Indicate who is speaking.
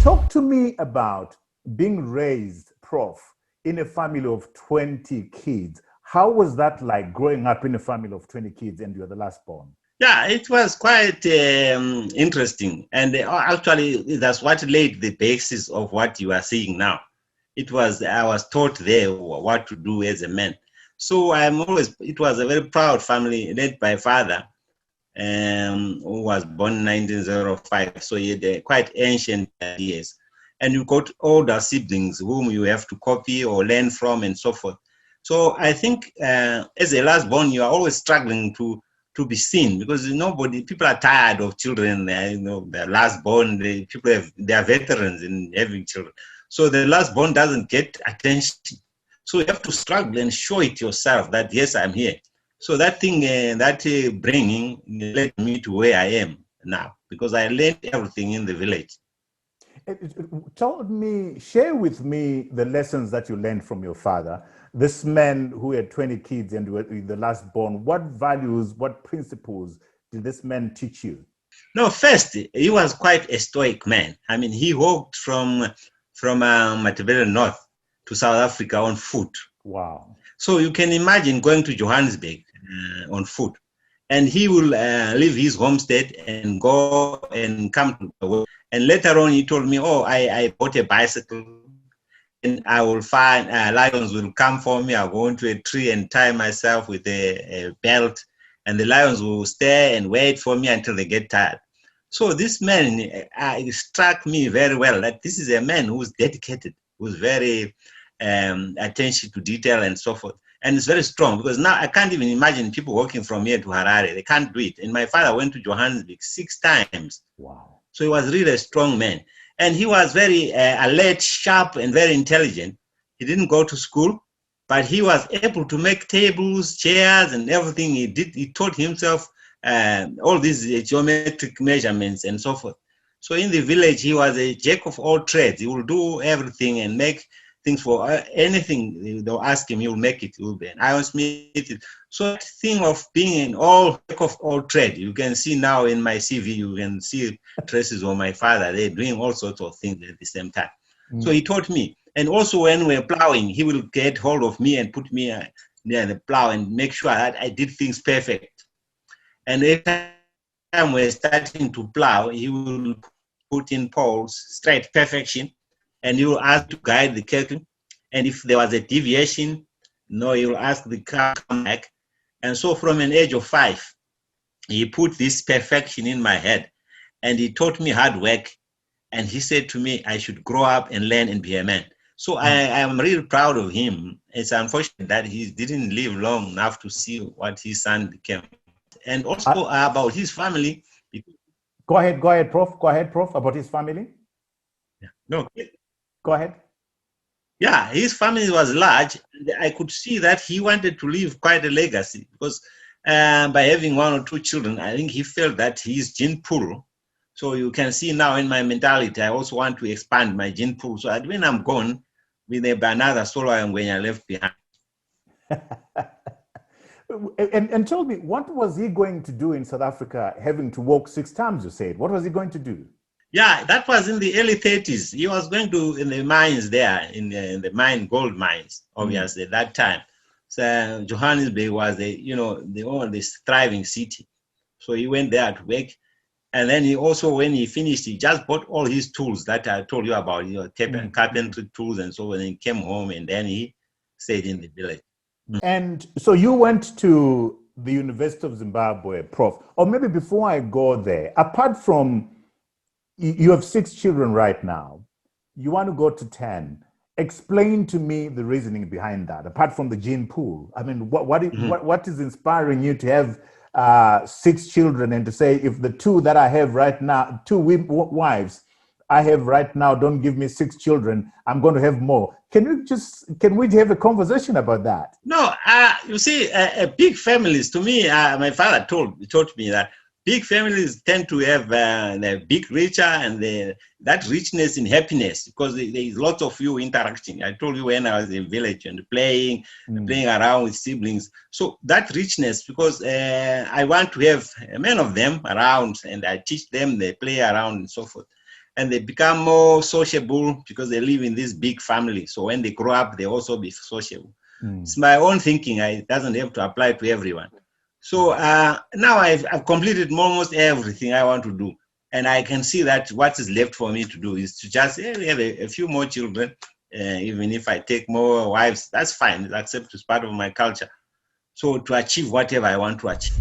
Speaker 1: Talk to me about being raised, Prof, in a family of 20 kids. How was that like growing up in a family of 20 kids and you're the last born?
Speaker 2: Yeah, it was quite interesting. And actually, that's what laid the basis of what you are seeing now. I was taught there what to do as a man. So it was a very proud family led by father, who was born in 1905. So he had quite ancient ideas. And you got older siblings whom you have to copy or learn from and so forth. So I think as a last born, you are always struggling to be seen because people are tired of children. They're last born. They are veterans in having children. So the last born doesn't get attention. So you have to struggle and show it yourself that yes, I'm here. So that thing, bringing led me to where I am now because I learned everything in the village.
Speaker 1: Share with me the lessons that you learned from your father. This man who had 20 kids and were the last born, what values, what principles did this man teach you?
Speaker 2: No, first, he was quite a stoic man. I mean, he walked from Matabele North to South Africa on foot.
Speaker 1: Wow.
Speaker 2: So you can imagine going to Johannesburg on foot. And he will leave his homestead and go and come to the work. And later on, he told me, I bought a bicycle. And I will find lions will come for me. I'll go into a tree and tie myself with a belt, and the lions will stare and wait for me until they get tired. So this man struck me very well. That this is a man who's dedicated, who's very attention to detail and so forth, and it's very strong because now I can't even imagine people walking from here to Harare. They can't do it. And my father went to Johannesburg 6 times.
Speaker 1: Wow!
Speaker 2: So he was really a strong man. And he was very alert, sharp, and very intelligent. He didn't go to school, but he was able to make tables, chairs, and everything he did. He taught himself all these geometric measurements and so forth. So in the village, he was a jack of all trades. He will do everything and make things for anything they'll ask him, he'll make it. He'll be an ironsmith. So that thing of being an jack of all trade, you can see now in my CV, you can see traces of my father. They're doing all sorts of things at the same time. So he taught me. And also when we're plowing, he will get hold of me and put me near the plow and make sure that I did things perfect. And every time we're starting to plow, he will put in poles, straight perfection. And he will ask to guide the cattle. And if there was a deviation, he will ask the car to come back. And so from an age of 5, he put this perfection in my head. And he taught me hard work. And he said to me, I should grow up and learn and be a man. So I am really proud of him. It's unfortunate that he didn't live long enough to see what his son became. And also about his family.
Speaker 1: Go ahead, Prof. Go ahead, Prof, about his family.
Speaker 2: Yeah. No.
Speaker 1: Go ahead.
Speaker 2: Yeah, his family was large. I could see that he wanted to leave quite a legacy because by having 1 or 2 children, I think he felt that his gene pool. So you can see now in my mentality, I also want to expand my gene pool so that when I'm gone, with another Solwayo Ngwenya left behind.
Speaker 1: And tell me, what was he going to do in South Africa, having to walk 6 times, you said? What was he going to do?
Speaker 2: Yeah, that was in the early 30s. He was going to in the mines there, in the gold mines, obviously, at that time. So Johannesburg was the thriving city. So he went there to work. And then he also, when he finished, he just bought all his tools that I told you about, carpentry tools and so on. And he came home and then he stayed in the village.
Speaker 1: And so you went to the University of Zimbabwe, Prof. Or maybe before I go there, apart from, you have 6 children right now, you want to go to 10. Explain to me the reasoning behind that, apart from the gene pool. I mean, what is inspiring you to have 6 children and to say, if the 2 that I have right now, 2 wives I have right now don't give me 6 children, I'm going to have more. Can we have a conversation about that?
Speaker 2: No, you see, big families, to me, my father taught me that big families tend to have the big richer and that richness in happiness because there is lots of you interacting. I told you when I was in village and playing around with siblings. So that richness, because I want to have many of them around and I teach them, they play around and so forth. and they become more sociable because they live in this big family. So when they grow up, they also be sociable. It's my own thinking. It doesn't have to apply to everyone. So now I've completed almost everything I want to do. And I can see that what is left for me to do is to just have a few more children. Even if I take more wives, that's fine. It's accepted as part of my culture. So to achieve whatever I want to achieve.